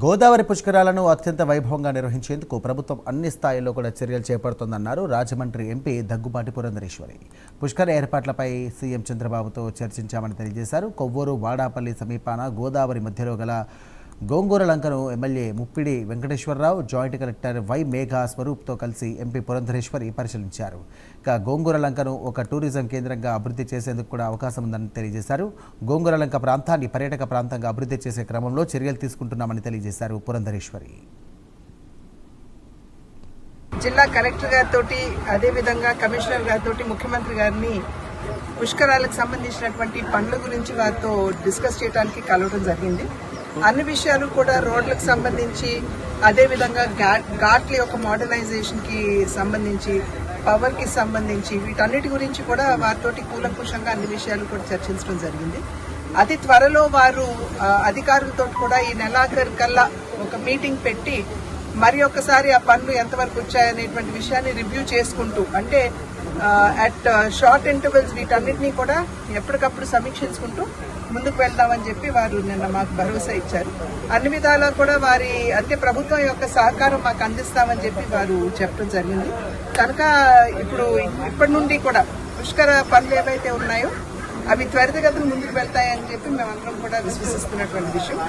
గోదావరి పుష్కరాలను అత్యంత వైభవంగా నిర్వహించేందుకు ప్రభుత్వం అన్ని స్థాయిల్లో కూడా చర్యలు చేపడుతోందన్నారు రాజమండ్రి ఎంపీ దగ్గుబాటి పురంధరేశ్వరి. పుష్కర ఏర్పాట్లపై సీఎం చంద్రబాబుతో చర్చించామని తెలియజేశారు. కొవ్వూరు వాడాపల్లి సమీపాన గోదావరి మధ్యలో గల గోంగూరలంకను MLA Muppidi Venkateswara Rao, joint collector Y Megha స్వరూప్తో కలిసి ఎంపీ పురంధరేశ్వరి పరిశీలించారు. ఇక గోంగూరలంకను ఒక టూరిజం కేంద్రంగా అభివృద్ధి చేసేందుకు కూడా అవకాశం ఉందని తెలియజేశారు. గోంగూరలంక ప్రాంతాన్ని పర్యాటక ప్రాంతంగా అభివృద్ధి చేసే క్రమంలో చర్యలు తీసుకుంటున్నామని తెలియజేశారు పురంధరేశ్వరి. జిల్లా కలెక్టర్ గారితో, అదేవిధంగా కమిషనర్ గారితో, ముఖ్యమంత్రి గారిని పుష్కరాలకు సంబంధించినటువంటి పనుల గురించి వారితో డిస్కస్ చేయడానికి కలవడం జరిగింది. అన్ని విషయాలు కూడా రోడ్లకు సంబంధించి, అదేవిధంగా ఘాట్ల యొక్క మోడర్నైజేషన్ కి సంబంధించి, పవర్ కి సంబంధించి, వీటన్నిటి గురించి కూడా వారితో కూలంకుషంగా అన్ని విషయాలు కూడా చర్చించడం జరిగింది. అతి త్వరలో వారు అధికారులతో కూడా ఈ నెలాఖరు కల్లా ఒక మీటింగ్ పెట్టి మరి ఒక్కసారి ఆ పనులు ఎంతవరకు వచ్చాయనేటువంటి విషయాన్ని రివ్యూ చేసుకుంటూ, అంటే అట్ షార్ట్ ఇంటర్వెల్స్ వీటన్నిటినీ కూడా ఎప్పటికప్పుడు సమీక్షించుకుంటూ ముందుకు వెళ్దామని చెప్పి వారు నిన్న మాకు భరోసా ఇచ్చారు. అన్ని విధాలా కూడా వారి అంటే ప్రభుత్వం యొక్క సహకారం మాకు అందిస్తామని చెప్పి వారు చెప్పడం జరిగింది. కనుక ఇప్పటి నుండి కూడా పుష్కర పనులు ఏవైతే ఉన్నాయో అవి త్వరితగతిన ముందుకు వెళ్తాయని చెప్పి మేమందరం కూడా విశ్వసిస్తున్నటువంటి విషయం.